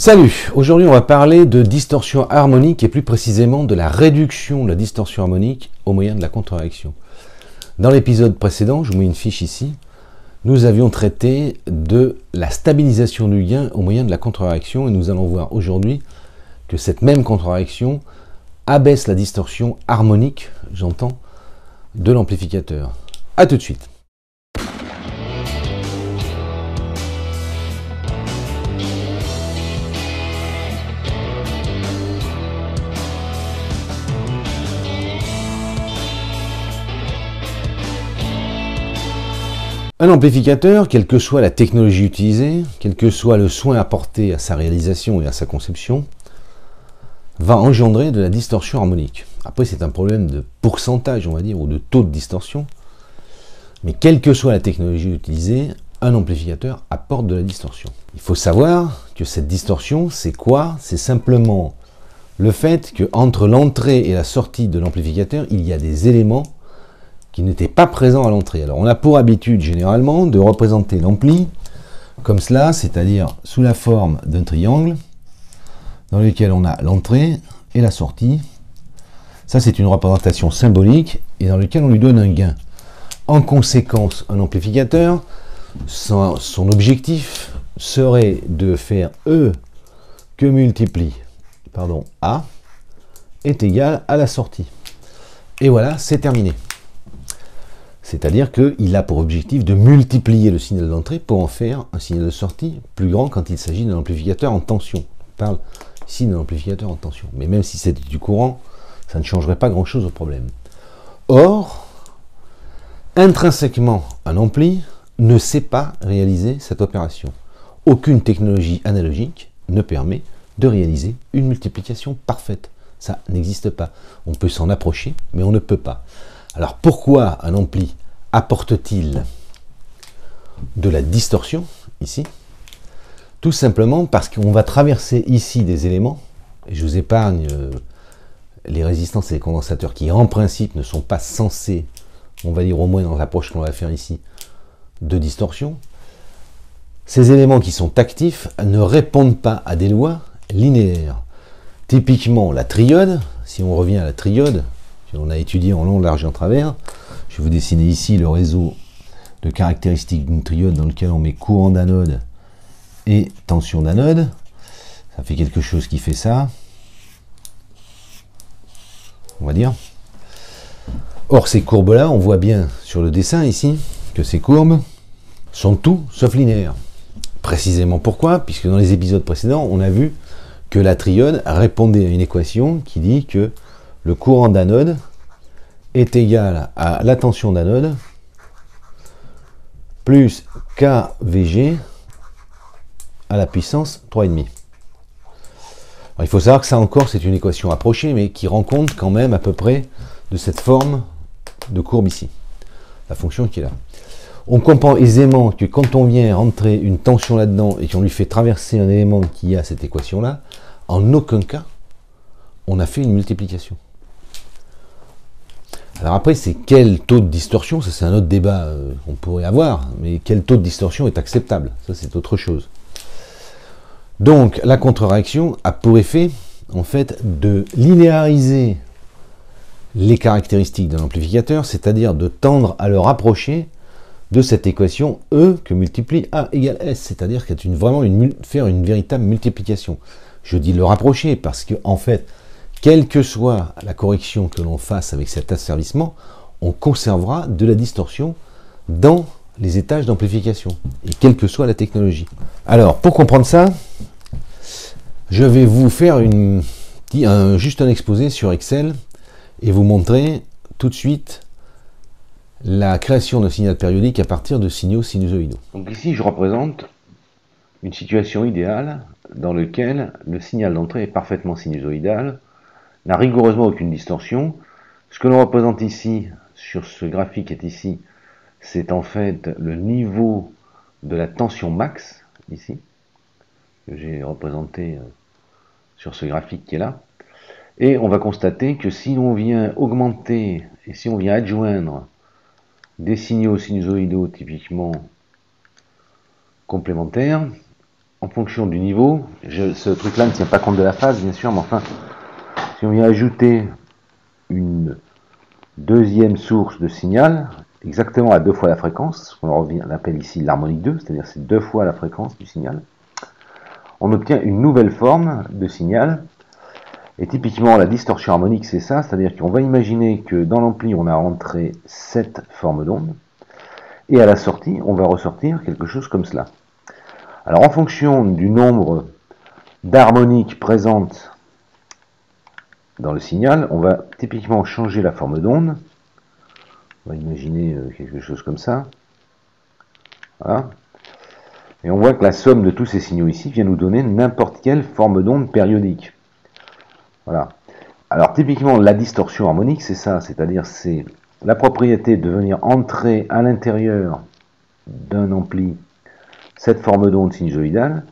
Salut, aujourd'hui on va parler de distorsion harmonique et plus précisément de la réduction de la distorsion harmonique au moyen de la contre-réaction. Dans l'épisode précédent, je vous mets une fiche ici, nous avions traité de la stabilisation du gain au moyen de la contre-réaction et nous allons voir aujourd'hui que cette même contre-réaction abaisse la distorsion harmonique, j'entends, de l'amplificateur. A tout de suite. Un amplificateur, quelle que soit la technologie utilisée, quel que soit le soin apporté à sa réalisation et à sa conception, va engendrer de la distorsion harmonique. Après, c'est un problème de pourcentage, on va dire, ou de taux de distorsion. Mais quelle que soit la technologie utilisée, un amplificateur apporte de la distorsion. Il faut savoir que cette distorsion, c'est quoi? C'est simplement le fait qu'entre l'entrée et la sortie de l'amplificateur, il y a des éléments qui n'étaient pas présents à l'entrée. Alors on a pour habitude généralement de représenter l'ampli comme cela, c'est-à-dire sous la forme d'un triangle dans lequel on a l'entrée et la sortie. Ça c'est une représentation symbolique et dans lequel on lui donne un gain. En conséquence, un amplificateur, son objectif serait de faire E que multiplie A est égal à la sortie. Et voilà, c'est terminé. C'est-à-dire qu'il a pour objectif de multiplier le signal d'entrée pour en faire un signal de sortie plus grand quand il s'agit d'un amplificateur en tension. On parle ici d'un amplificateur en tension. Mais même si c'était du courant, ça ne changerait pas grand-chose au problème. Or, intrinsèquement, un ampli ne sait pas réaliser cette opération. Aucune technologie analogique ne permet de réaliser une multiplication parfaite. Ça n'existe pas. On peut s'en approcher, mais on ne peut pas. Alors pourquoi un ampli apporte-t-il de la distorsion ici? Tout simplement parce qu'on va traverser ici des éléments, et je vous épargne les résistances et les condensateurs qui en principe ne sont pas censés, on va dire au moins dans l'approche qu'on va faire ici, de distorsion. Ces éléments qui sont actifs ne répondent pas à des lois linéaires. Typiquement la triode, si on revient à la triode, on a étudié en long, large et en travers. Je vais vous dessiner ici le réseau de caractéristiques d'une triode dans lequel on met courant d'anode et tension d'anode. Ça fait quelque chose qui fait ça, on va dire. Or, ces courbes-là, on voit bien sur le dessin ici que ces courbes sont tout sauf linéaires. Précisément pourquoi? Puisque dans les épisodes précédents, on a vu que la triode répondait à une équation qui dit que le courant d'anode est égal à la tension d'anode plus KVG à la puissance 3,5. Il faut savoir que ça encore c'est une équation approchée mais qui rend compte quand même à peu près de cette forme de courbe ici, la fonction qui est là. On comprend aisément que quand on vient rentrer une tension là-dedans et qu'on lui fait traverser un élément qui a cette équation là, en aucun cas on a fait une multiplication. Alors après, c'est quel taux de distorsion, ça c'est un autre débat qu'on pourrait avoir, mais quel taux de distorsion est acceptable, ça c'est autre chose. Donc la contre-réaction a pour effet, en fait, de linéariser les caractéristiques d'un amplificateur, c'est-à-dire de tendre à le rapprocher de cette équation E que multiplie A égale S, c'est-à-dire qu'il y a vraiment faire une véritable multiplication. Je dis le rapprocher parce que, en fait, quelle que soit la correction que l'on fasse avec cet asservissement, on conservera de la distorsion dans les étages d'amplification, et quelle que soit la technologie. Alors, pour comprendre ça, je vais vous faire juste un exposé sur Excel, et vous montrer tout de suite la création d'un signal périodique à partir de signaux sinusoïdaux. Donc ici, je représente une situation idéale dans laquelle le signal d'entrée est parfaitement sinusoïdal, n'a rigoureusement aucune distorsion. Ce que l'on représente ici, sur ce graphique qui est ici, c'est en fait le niveau de la tension max, ici, que j'ai représenté sur ce graphique qui est là. Et on va constater que si l'on vient augmenter, et si on vient adjoindre des signaux sinusoïdaux typiquement complémentaires, en fonction du niveau, ce truc-là ne tient pas compte de la phase, bien sûr, mais enfin, si on vient ajouter une deuxième source de signal, exactement à 2 fois la fréquence, ce qu'on appelle ici l'harmonique 2, c'est-à-dire c'est 2 fois la fréquence du signal, on obtient une nouvelle forme de signal. Et typiquement, la distorsion harmonique, c'est ça, c'est-à-dire qu'on va imaginer que dans l'ampli, on a rentré cette forme d'onde, et à la sortie, on va ressortir quelque chose comme cela. Alors, en fonction du nombre d'harmoniques présentes dans le signal, on va typiquement changer la forme d'onde. On va imaginer quelque chose comme ça. Voilà. Et on voit que la somme de tous ces signaux ici vient nous donner n'importe quelle forme d'onde périodique. Voilà. Alors typiquement la distorsion harmonique c'est ça, c'est-à-dire c'est la propriété de venir entrer à l'intérieur d'un ampli cette forme d'onde sinusoïdale,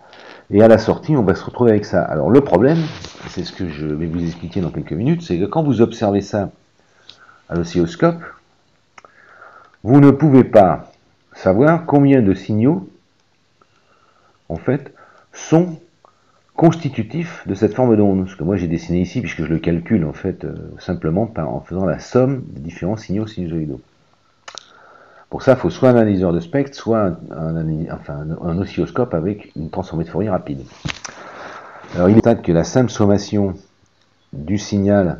et à la sortie on va se retrouver avec ça. Alors le problème, c'est ce que je vais vous expliquer dans quelques minutes, c'est que quand vous observez ça à l'oscilloscope, vous ne pouvez pas savoir combien de signaux en fait sont constitutif de cette forme d'onde, ce que moi j'ai dessiné ici, puisque je le calcule en fait simplement en faisant la somme des différents signaux sinusoïdaux. Pour ça, il faut soit un analyseur de spectre, soit un oscilloscope avec une transformée de Fourier rapide. Alors il est que la simple sommation du signal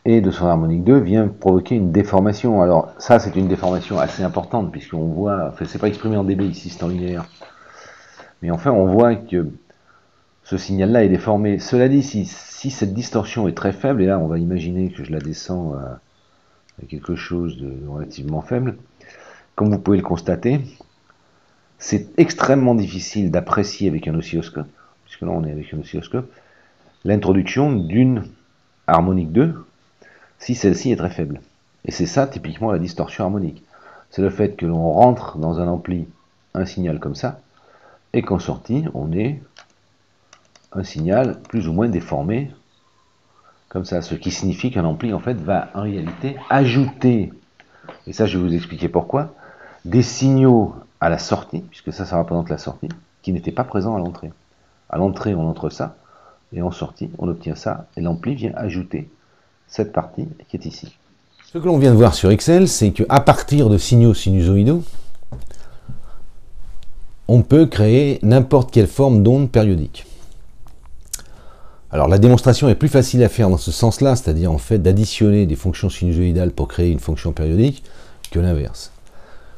et de son harmonique 2 vient provoquer une déformation. Alors ça c'est une déformation assez importante, puisqu'on voit, enfin c'est pas exprimé en dB ici, c'est en linéaire, mais enfin on voit que ce signal-là est déformé. Cela dit, si cette distorsion est très faible, et là on va imaginer que je la descends à quelque chose de relativement faible, comme vous pouvez le constater, c'est extrêmement difficile d'apprécier avec un oscilloscope, puisque là on est avec un oscilloscope, l'introduction d'une harmonique 2, si celle-ci est très faible. Et c'est ça typiquement la distorsion harmonique. C'est le fait que l'on rentre dans un ampli un signal comme ça, et qu'en sortie on ait un signal plus ou moins déformé, comme ça, ce qui signifie qu'un ampli en fait va en réalité ajouter, et ça je vais vous expliquer pourquoi, des signaux à la sortie, puisque ça représente la sortie, qui n'étaient pas présents à l'entrée. À l'entrée on entre ça, et en sortie on obtient ça, et l'ampli vient ajouter cette partie qui est ici. Ce que l'on vient de voir sur Excel, c'est qu'à partir de signaux sinusoïdaux, on peut créer n'importe quelle forme d'onde périodique. Alors la démonstration est plus facile à faire dans ce sens-là, c'est-à-dire en fait d'additionner des fonctions sinusoïdales pour créer une fonction périodique, que l'inverse.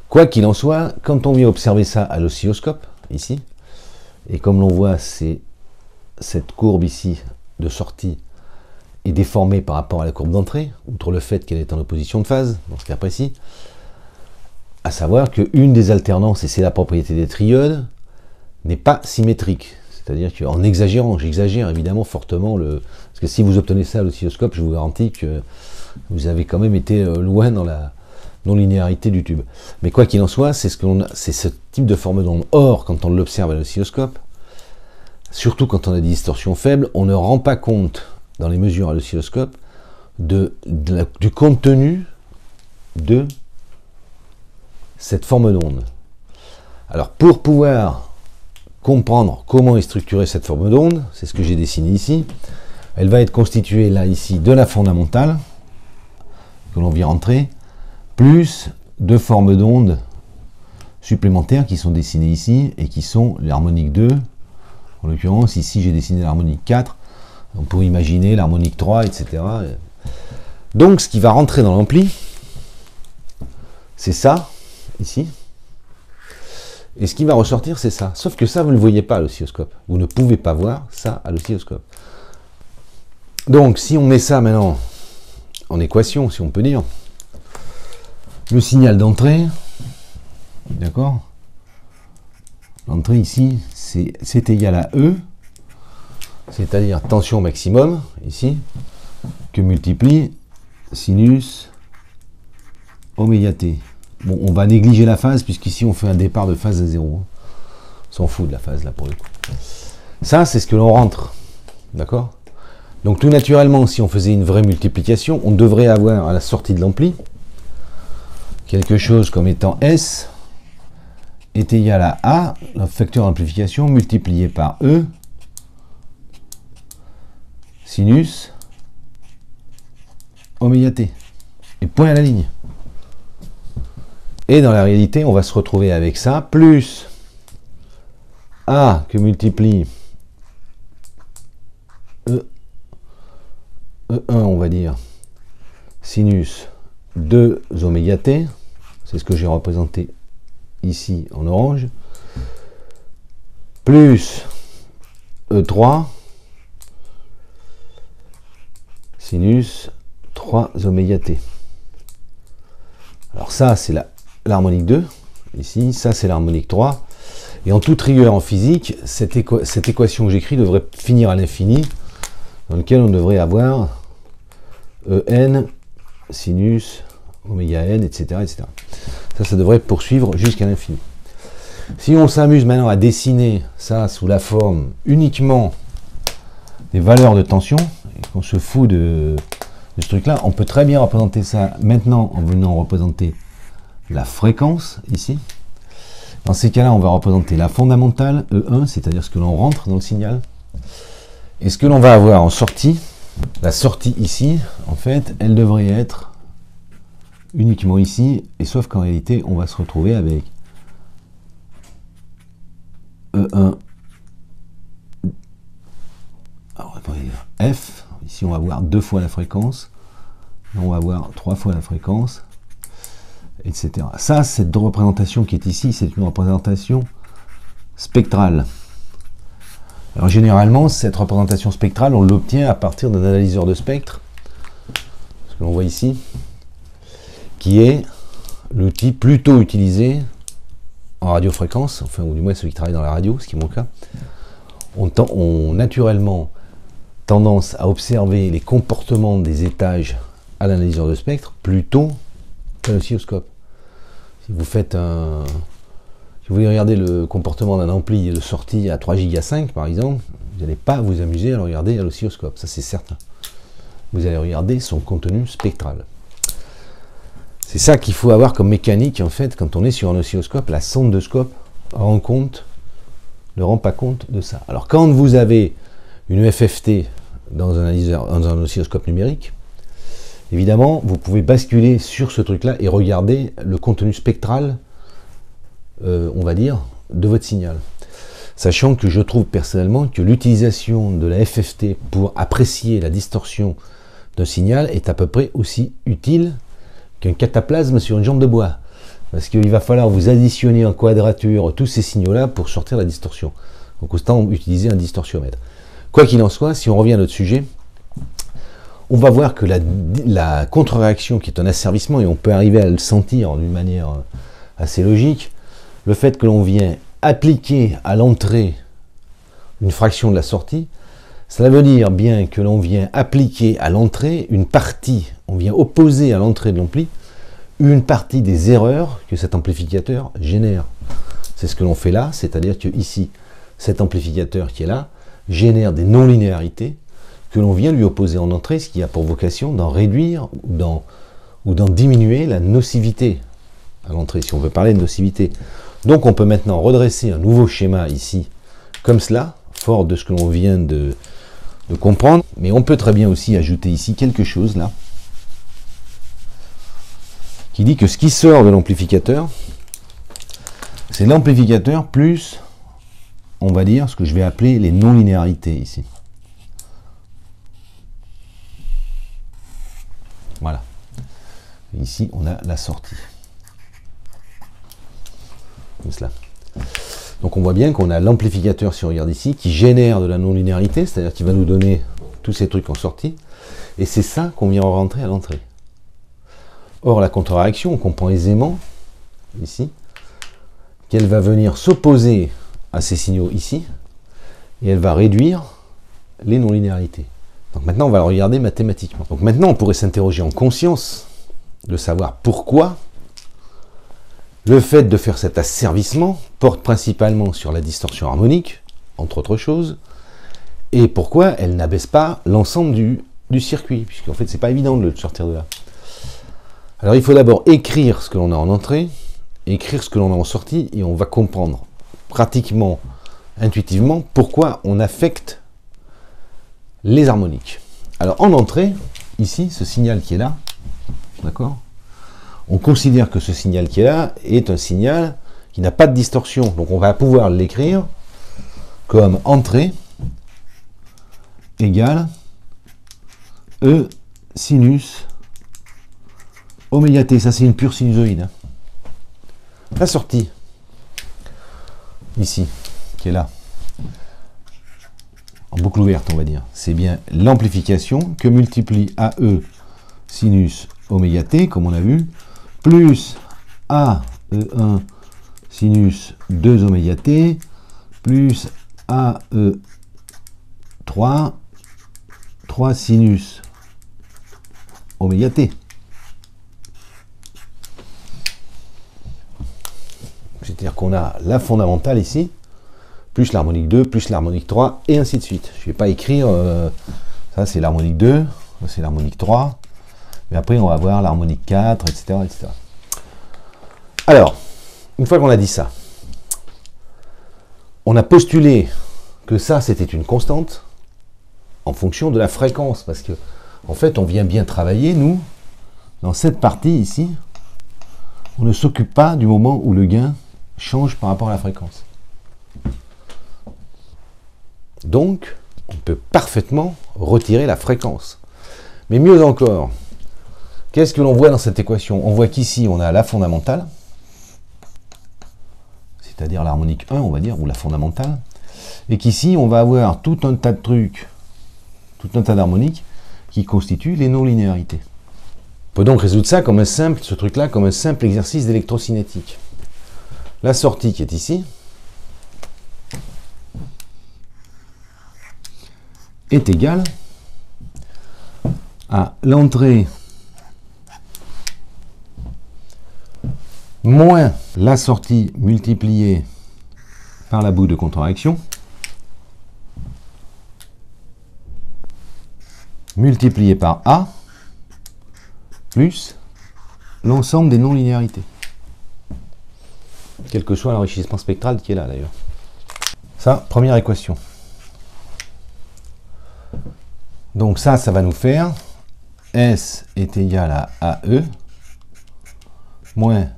Quoi qu'il en soit, quand on vient observer ça à l'oscilloscope, ici, et comme l'on voit, cette courbe ici de sortie est déformée par rapport à la courbe d'entrée, outre le fait qu'elle est en opposition de phase, dans ce cas précis, à savoir qu'une des alternances, et c'est la propriété des triodes, n'est pas symétrique. C'est-à-dire qu'en exagérant, j'exagère évidemment fortement, parce que si vous obtenez ça à l'oscilloscope, je vous garantis que vous avez quand même été loin dans la non-linéarité du tube. Mais quoi qu'il en soit, c'est ce type de forme d'onde. Or, quand on l'observe à l'oscilloscope, surtout quand on a des distorsions faibles, on ne rend pas compte, dans les mesures à l'oscilloscope, du contenu de cette forme d'onde. Alors, pour pouvoir comprendre comment est structurée cette forme d'onde, c'est ce que j'ai dessiné ici. Elle va être constituée là, ici, de la fondamentale, que l'on vient rentrer, plus deux formes d'onde supplémentaires qui sont dessinées ici, et qui sont l'harmonique 2, en l'occurrence, ici j'ai dessiné l'harmonique 4, on pourrait imaginer l'harmonique 3, etc. Donc ce qui va rentrer dans l'ampli, c'est ça, ici, et ce qui va ressortir, c'est ça. Sauf que ça, vous ne le voyez pas à l'oscilloscope. Vous ne pouvez pas voir ça à l'oscilloscope. Donc, si on met ça maintenant en équation, si on peut dire, le signal d'entrée, d'accord, l'entrée ici, c'est égal à E, c'est-à-dire tension maximum, ici, que multiplie sinus oméga t. Bon, on va négliger la phase, puisqu'ici on fait un départ de phase à 0. On s'en fout de la phase, là, pour le coup. Ça, c'est ce que l'on rentre. D'accord? Donc, tout naturellement, si on faisait une vraie multiplication, on devrait avoir à la sortie de l'ampli quelque chose comme étant S est égal à A, le facteur d'amplification, multiplié par E, sinus oméga t. Et point à la ligne. Et dans la réalité, on va se retrouver avec ça, plus A que multiplie E1, on va dire, sinus 2 oméga t, c'est ce que j'ai représenté ici en orange, plus E3, sinus 3 oméga t. Alors ça, c'est l'harmonique 2, ici, ça c'est l'harmonique 3, et en toute rigueur en physique, cette équation que j'écris devrait finir à l'infini, dans lequel on devrait avoir En, sinus, oméga n, etc., etc. Ça devrait poursuivre jusqu'à l'infini. Si on s'amuse maintenant à dessiner ça sous la forme uniquement des valeurs de tension, et qu'on se fout de ce truc-là, on peut très bien représenter ça maintenant en venant représenter la fréquence, ici. Dans ces cas-là, on va représenter la fondamentale, E1, c'est-à-dire ce que l'on rentre dans le signal. Et ce que l'on va avoir en sortie, la sortie ici, en fait, elle devrait être uniquement ici, et sauf qu'en réalité, on va se retrouver avec E1, alors, F, ici on va voir 2 fois la fréquence, on va voir 3 fois la fréquence, etc. Ça, cette représentation qui est ici, c'est une représentation spectrale. Alors généralement, cette représentation spectrale, on l'obtient à partir d'un analyseur de spectre, ce que l'on voit ici, qui est l'outil plutôt utilisé en radiofréquence, enfin, ou du moins celui qui travaille dans la radio, ce qui est mon cas. On naturellement tendance à observer les comportements des étages à l'analyseur de spectre plutôt qu'à l'oscilloscope. Si vous faites si vous voulez regarder le comportement d'un ampli de sortie à 3 Go 5 par exemple, vous n'allez pas vous amuser à le regarder à l'oscilloscope, ça c'est certain. Vous allez regarder son contenu spectral. C'est ça qu'il faut avoir comme mécanique en fait quand on est sur un oscilloscope. La sonde de scope ne rend pas compte de ça. Alors quand vous avez une FFT dans un oscilloscope numérique, évidemment vous pouvez basculer sur ce truc là et regarder le contenu spectral, on va dire, de votre signal. Sachant que je trouve personnellement que l'utilisation de la FFT pour apprécier la distorsion d'un signal est à peu près aussi utile qu'un cataplasme sur une jambe de bois. Parce qu'il va falloir vous additionner en quadrature tous ces signaux-là pour sortir la distorsion. Donc autant utiliser un distorsiomètre. Quoi qu'il en soit, si on revient à notre sujet, on va voir que la contre-réaction qui est un asservissement, et on peut arriver à le sentir d'une manière assez logique, le fait que l'on vient appliquer à l'entrée une fraction de la sortie, cela veut dire bien que l'on vient appliquer à l'entrée une partie, on vient opposer à l'entrée de l'ampli une partie des erreurs que cet amplificateur génère. C'est ce que l'on fait là, c'est-à-dire que ici, cet amplificateur qui est là génère des non-linéarités que l'on vient lui opposer en entrée, ce qui a pour vocation d'en réduire ou d'en diminuer la nocivité à l'entrée, si on veut parler de nocivité. Donc on peut maintenant redresser un nouveau schéma ici, comme cela, fort de ce que l'on vient de comprendre, mais on peut très bien aussi ajouter ici quelque chose là, qui dit que ce qui sort de l'amplificateur, c'est l'amplificateur plus, on va dire, ce que je vais appeler les non-linéarités ici. Voilà. Et ici, on a la sortie. Comme cela. Donc on voit bien qu'on a l'amplificateur, si on regarde ici, qui génère de la non-linéarité, c'est-à-dire qu'il va nous donner tous ces trucs en sortie, et c'est ça qu'on vient rentrer à l'entrée. Or, la contre-réaction, on comprend aisément, ici, qu'elle va venir s'opposer à ces signaux ici, et elle va réduire les non-linéarités. Donc maintenant, on va le regarder mathématiquement. Donc maintenant, on pourrait s'interroger en conscience de savoir pourquoi le fait de faire cet asservissement porte principalement sur la distorsion harmonique, entre autres choses, et pourquoi elle n'abaisse pas l'ensemble du circuit, puisqu'en fait, c'est pas évident de le sortir de là. Alors, il faut d'abord écrire ce que l'on a en entrée, écrire ce que l'on a en sortie et on va comprendre pratiquement, intuitivement, pourquoi on affecte les harmoniques. Alors en entrée, ici, ce signal qui est là, d'accord, on considère que ce signal qui est là est un signal qui n'a pas de distorsion. Donc on va pouvoir l'écrire comme entrée égale E sinus oméga t. Ça c'est une pure sinusoïde. La sortie, ici, qui est là, en boucle ouverte on va dire, c'est bien l'amplification que multiplie AE sinus oméga t, comme on a vu, plus AE1 sinus 2 oméga t, plus AE3 3 sinus oméga t. C'est-à-dire qu'on a la fondamentale ici, plus l'harmonique 2, plus l'harmonique 3, et ainsi de suite. Je ne vais pas écrire, ça c'est l'harmonique 2, ça c'est l'harmonique 3, mais après on va voir l'harmonique 4, etc., etc. Alors, une fois qu'on a dit ça, on a postulé que ça c'était une constante en fonction de la fréquence, parce que en fait on vient bien travailler, nous, dans cette partie ici, on ne s'occupe pas du moment où le gain change par rapport à la fréquence. Donc, on peut parfaitement retirer la fréquence. Mais mieux encore, qu'est-ce que l'on voit dans cette équation? On voit qu'ici, on a la fondamentale, c'est-à-dire l'harmonique 1, on va dire, ou la fondamentale, et qu'ici, on va avoir tout un tas de trucs, tout un tas d'harmoniques qui constituent les non-linéarités. On peut donc résoudre ça comme un simple, ce truc-là, comme un simple exercice d'électrocinétique. La sortie qui est ici est égale à l'entrée moins la sortie multipliée par la boucle de contre-réaction multipliée par A plus l'ensemble des non-linéarités. Quel que soit l'enrichissement spectral qui est là d'ailleurs. Ça, première équation. Donc ça va nous faire S est égal à AE moins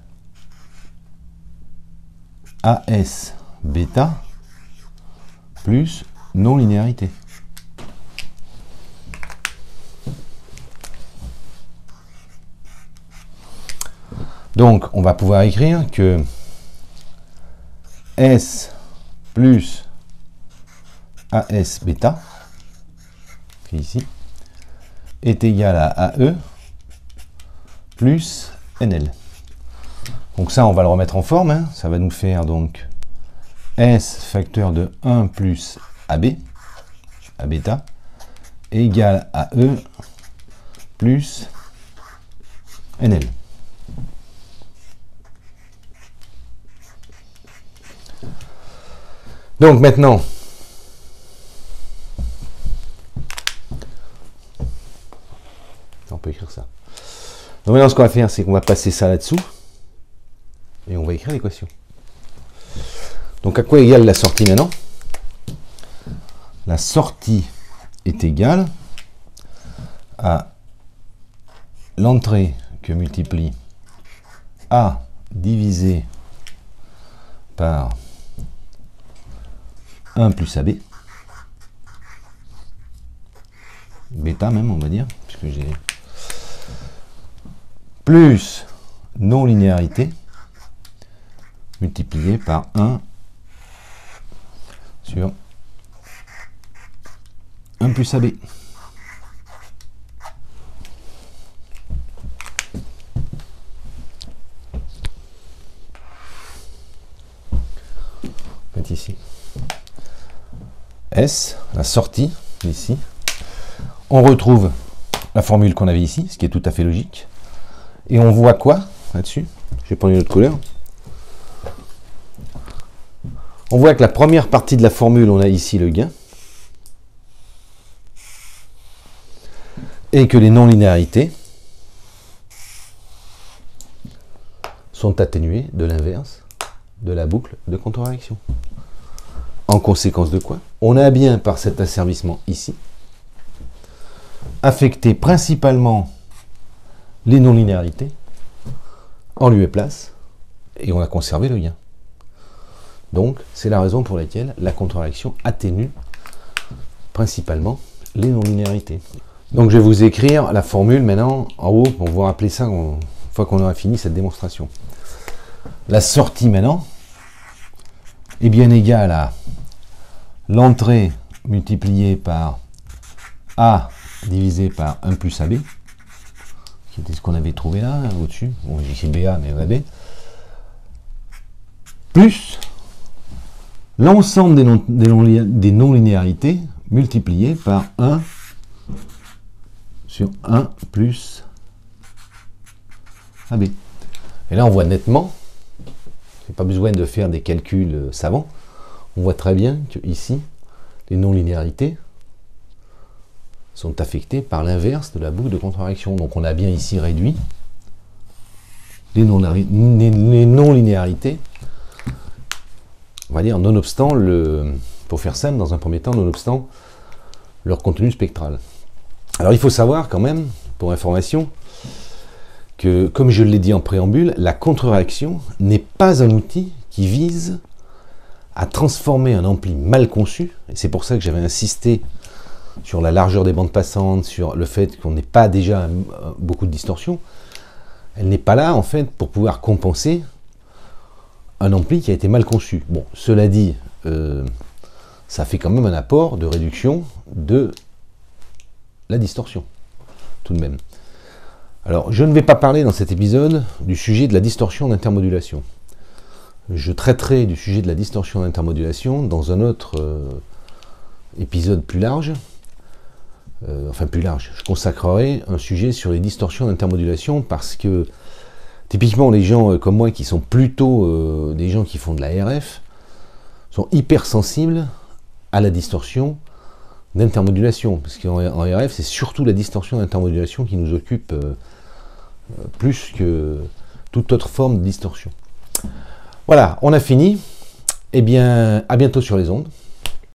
AS bêta plus non-linéarité. Donc, on va pouvoir écrire que S plus AS bêta, qui est ici, est égal à AE plus NL. Donc ça, on va le remettre en forme. Hein. Ça va nous faire donc S facteur de 1 plus AB, A bêta, égale à E plus NL. Donc maintenant, on peut écrire ça. Donc maintenant, ce qu'on va faire, c'est qu'on va passer ça là-dessous et on va écrire l'équation. Donc à quoi égale la sortie maintenant? La sortie est égale à l'entrée que multiplie A divisé par 1 plus AB, bêta même on va dire, puisque j'ai plus non-linéarité multiplié par 1 sur 1 plus AB. Ici. S, la sortie, ici. On retrouve la formule qu'on avait ici, ce qui est tout à fait logique. Et on voit quoi là-dessus? Je vais prendre une autre couleur. On voit que la première partie de la formule, on a ici le gain. Et que les non-linéarités sont atténués de l'inverse de la boucle de contre-réaction. En conséquence de quoi, on a bien par cet asservissement ici affecté principalement les non-linéarités en lieu et place, et on a conservé le gain. Donc, c'est la raison pour laquelle la contre-réaction atténue principalement les non-linéarités. Donc, je vais vous écrire la formule maintenant en haut, pour vous rappeler ça une fois qu'on aura fini cette démonstration. La sortie maintenant est bien égale à l'entrée multipliée par A divisé par 1 plus AB, qui était ce qu'on avait trouvé là, au-dessus. Bon, j'ai écrit BA, mais AB, plus l'ensemble des non-linéarités multiplié par 1 sur 1 plus AB. Et là, on voit nettement, il n'y a pas besoin de faire des calculs savants, on voit très bien que ici, les non-linéarités sont affectées par l'inverse de la boucle de contre-réaction. Donc on a bien ici réduit les non-linéarités, on va dire, nonobstant pour faire simple, dans un premier temps, nonobstant leur contenu spectral. Alors il faut savoir quand même, pour information, que comme je l'ai dit en préambule, la contre-réaction n'est pas un outil qui vise à transformer un ampli mal conçu, et c'est pour ça que j'avais insisté sur la largeur des bandes passantes, sur le fait qu'on n'ait pas déjà beaucoup de distorsion. Elle n'est pas là en fait pour pouvoir compenser un ampli qui a été mal conçu. Bon, cela dit, ça fait quand même un apport de réduction de la distorsion, tout de même. Alors, je ne vais pas parler dans cet épisode du sujet de la distorsion d'intermodulation. Je traiterai du sujet de la distorsion d'intermodulation dans un autre épisode plus large. Enfin, plus large. Je consacrerai un sujet sur les distorsions d'intermodulation parce que, typiquement, les gens comme moi qui sont plutôt des gens qui font de la RF sont hypersensibles à la distorsion d'intermodulation. Parce qu'en RF, c'est surtout la distorsion d'intermodulation qui nous occupe plus que toute autre forme de distorsion. Voilà, on a fini. Eh bien, à bientôt sur les ondes.